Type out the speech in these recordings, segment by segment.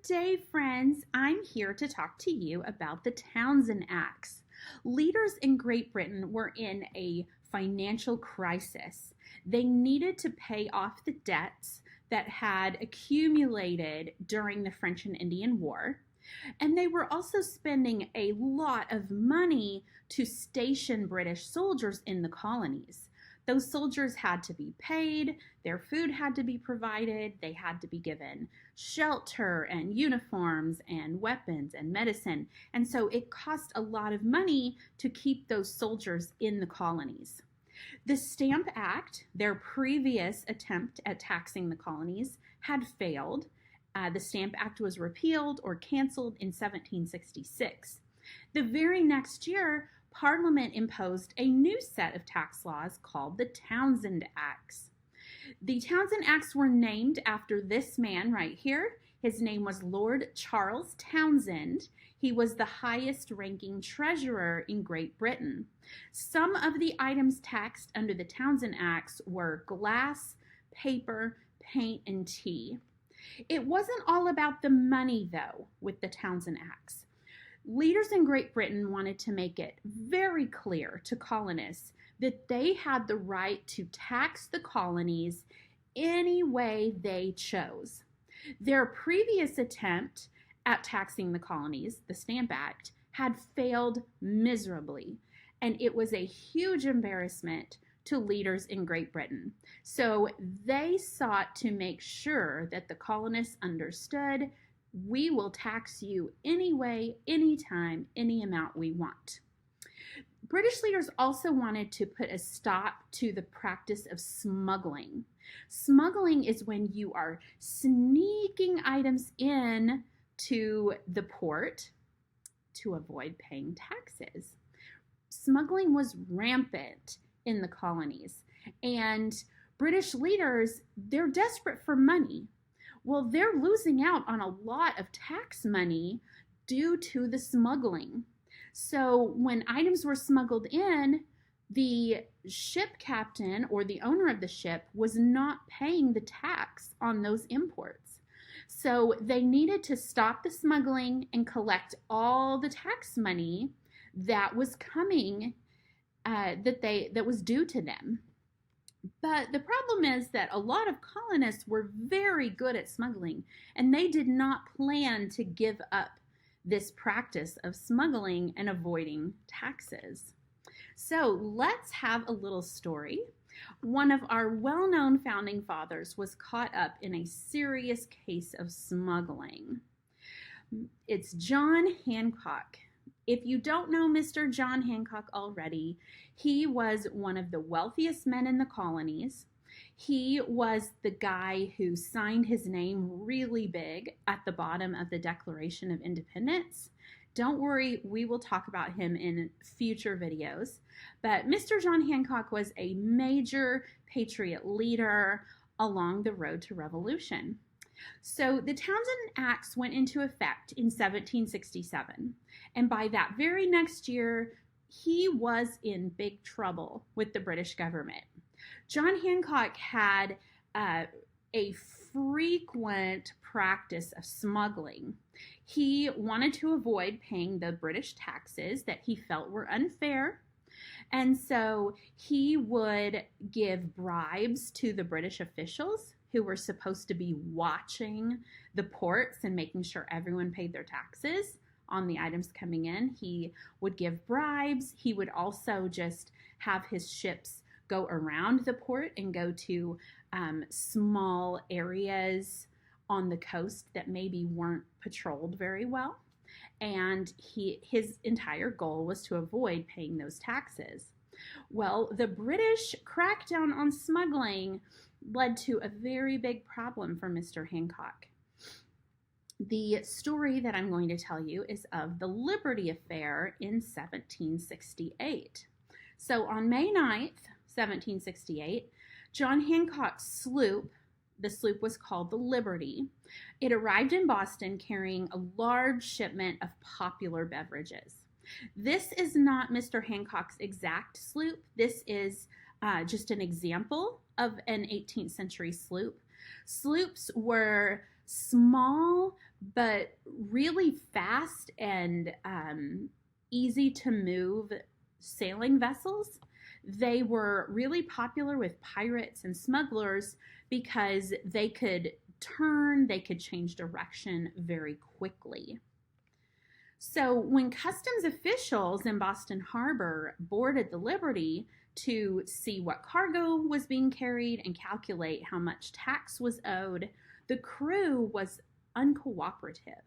day, friends. I'm here to talk to you about the Townshend Acts. Leaders in Great Britain were in a financial crisis. They needed to pay off the debts that had accumulated during the French and Indian War. And they were also spending a lot of money to station British soldiers in the colonies. Those soldiers had to be paid, their food had to be provided, they had to be given shelter and uniforms and weapons and medicine. And so it cost a lot of money to keep those soldiers in the colonies. The Stamp Act, their previous attempt at taxing the colonies, had failed. The Stamp Act was repealed or canceled in 1766. The very next year, Parliament imposed a new set of tax laws called the Townshend Acts. The Townshend Acts were named after this man right here. His name was Lord Charles Townshend. He was the highest ranking treasurer in Great Britain. Some of the items taxed under the Townshend Acts were glass, paper, paint, and tea. It wasn't all about the money, though, with the Townshend Acts. Leaders in Great Britain wanted to make it very clear to colonists that they had the right to tax the colonies any way they chose. Their previous attempt at taxing the colonies, the Stamp Act, had failed miserably, and it was a huge embarrassment to leaders in Great Britain. So they sought to make sure that the colonists understood, we will tax you anyway, anytime, any amount we want. British leaders also wanted to put a stop to the practice of smuggling. Smuggling is when you are sneaking items in to the port to avoid paying taxes. Smuggling was rampant in the colonies, and British leaders, they're desperate for money. Well, they're losing out on a lot of tax money due to the smuggling. So when items were smuggled in, the ship captain or the owner of the ship was not paying the tax on those imports. So they needed to stop the smuggling and collect all the tax money that was coming, that was due to them. But the problem is that a lot of colonists were very good at smuggling, and they did not plan to give up this practice of smuggling and avoiding taxes. So let's have a little story. One of our well-known founding fathers was caught up in a serious case of smuggling. It's John Hancock. If you don't know Mr. John Hancock already, he was one of the wealthiest men in the colonies. He was the guy who signed his name really big at the bottom of the Declaration of Independence. Don't worry, we will talk about him in future videos. But Mr. John Hancock was a major patriot leader along the road to revolution. So the Townshend Acts went into effect in 1767, and by that very next year, he was in big trouble with the British government. John Hancock had a frequent practice of smuggling. He wanted to avoid paying the British taxes that he felt were unfair, and so he would give bribes to the British officials who were supposed to be watching the ports and making sure everyone paid their taxes on the items coming in. He would give bribes. He would also just have his ships go around the port and go to small areas on the coast that maybe weren't patrolled very well. And his entire goal was to avoid paying those taxes. Well, the British crackdown on smuggling led to a very big problem for Mr. Hancock. The story that I'm going to tell you is of the Liberty Affair in 1768. So on May 9th, 1768, John Hancock's sloop, the sloop was called the Liberty, it arrived in Boston carrying a large shipment of popular beverages. This is not Mr. Hancock's exact sloop. This is just an example of an 18th century sloop. Sloops were small but really fast and easy to move sailing vessels. They were really popular with pirates and smugglers because they could turn, they could change direction very quickly. So when customs officials in Boston Harbor boarded the Liberty to see what cargo was being carried and calculate how much tax was owed, the crew was uncooperative.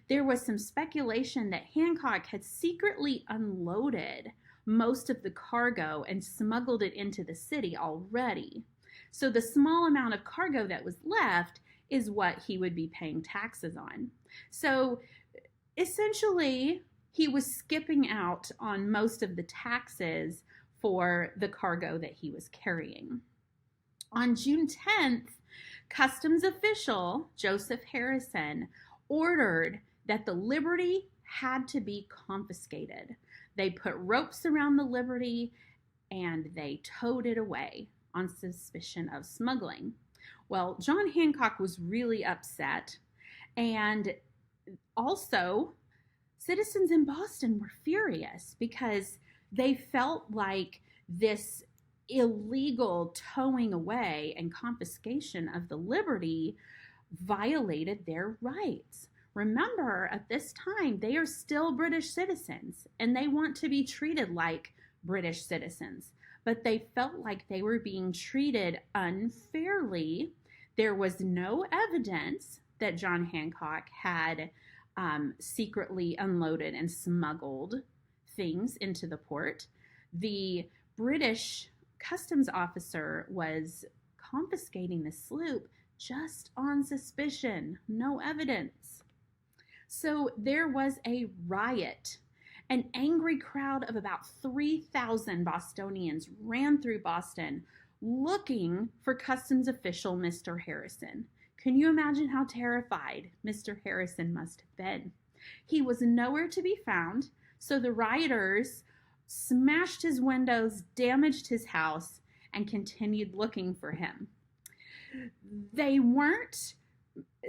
There was some speculation that Hancock had secretly unloaded most of the cargo and smuggled it into the city already. So the small amount of cargo that was left is what he would be paying taxes on. So essentially, he was skipping out on most of the taxes for the cargo that he was carrying. On June 10th, customs official Joseph Harrison ordered that the Liberty had to be confiscated. They put ropes around the Liberty and they towed it away on suspicion of smuggling. Well, John Hancock was really upset, and also citizens in Boston were furious because they felt like this illegal towing away and confiscation of the Liberty violated their rights. Remember, at this time, they are still British citizens and they want to be treated like British citizens, but they felt like they were being treated unfairly. There was no evidence that John Hancock had secretly unloaded and smuggled things into the port. The British customs officer was confiscating the sloop just on suspicion, no evidence. So there was a riot. An angry crowd of about 3,000 Bostonians ran through Boston looking for customs official Mr. Harrison. Can you imagine how terrified Mr. Harrison must have been? He was nowhere to be found, so the rioters smashed his windows, damaged his house, and continued looking for him. They weren't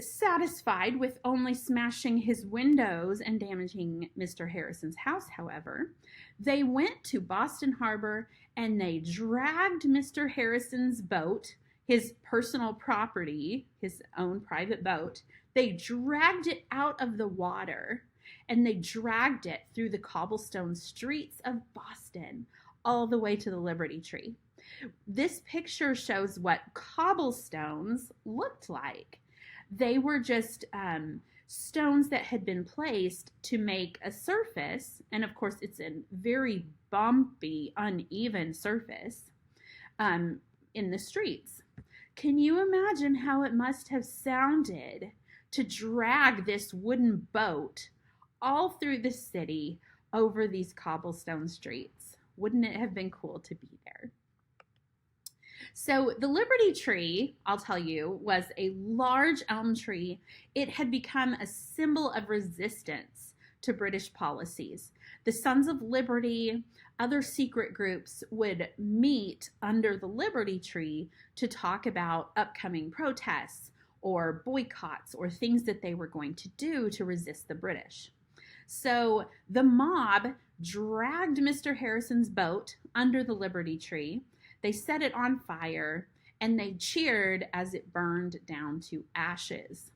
satisfied with only smashing his windows and damaging Mr. Harrison's house, however. They went to Boston Harbor and they dragged Mr. Harrison's boat, his personal property, his own private boat. They dragged it out of the water and they dragged it through the cobblestone streets of Boston all the way to the Liberty Tree. This picture shows what cobblestones looked like. They were just stones that had been placed to make a surface, and of course it's a very bumpy, uneven surface in the streets. Can you imagine how it must have sounded to drag this wooden boat all through the city over these cobblestone streets? Wouldn't it have been cool to be there? So the Liberty Tree, I'll tell you, was a large elm tree. It had become a symbol of resistance to British policies. The Sons of Liberty, other secret groups would meet under the Liberty Tree to talk about upcoming protests or boycotts or things that they were going to do to resist the British. So the mob dragged Mr. Harrison's boat under the Liberty Tree. They set it on fire and they cheered as it burned down to ashes.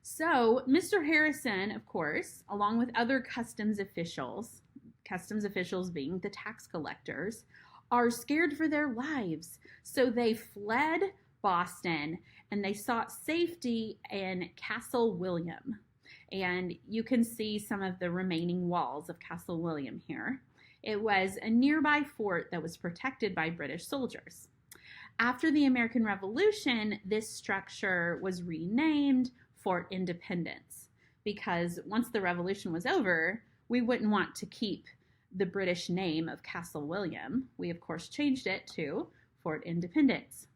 So Mr. Harrison, of course, along with other customs officials being the tax collectors, are scared for their lives. So they fled Boston and they sought safety in Castle William. And you can see some of the remaining walls of Castle William here. It was a nearby fort that was protected by British soldiers. After the American Revolution, this structure was renamed Fort Independence because once the revolution was over, we wouldn't want to keep the British name of Castle William. We, of course, changed it to Fort Independence.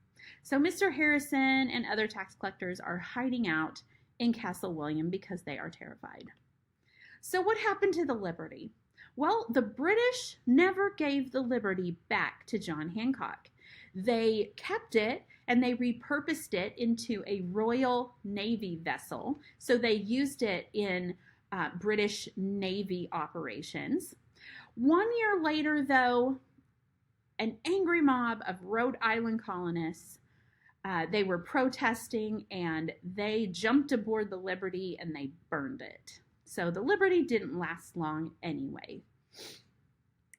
So Mr. Harrison and other tax collectors are hiding out in Castle William because they are terrified. So what happened to the Liberty? Well, the British never gave the Liberty back to John Hancock. They kept it and they repurposed it into a Royal Navy vessel. So they used it in British Navy operations. 1 year later, though, an angry mob of Rhode Island colonists, they were protesting, and they jumped aboard the Liberty and they burned it. So the Liberty didn't last long anyway.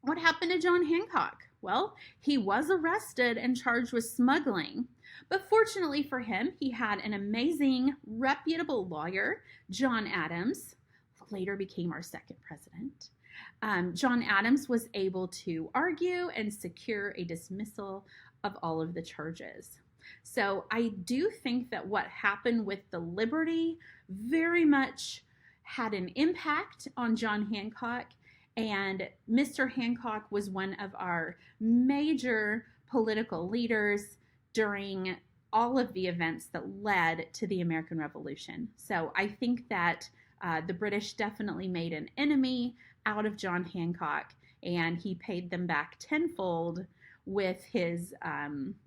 What happened to John Hancock? Well, he was arrested and charged with smuggling. But fortunately for him, he had an amazing, reputable lawyer, John Adams, who later became our second president. John Adams was able to argue and secure a dismissal of all of the charges. So I do think that what happened with the Liberty very much had an impact on John Hancock, and Mr. Hancock was one of our major political leaders during all of the events that led to the American Revolution. So I think that the British definitely made an enemy out of John Hancock, and he paid them back tenfold with his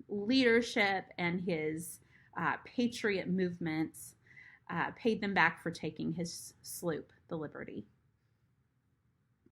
leadership and his patriot movements, paid them back for taking his sloop, the Liberty.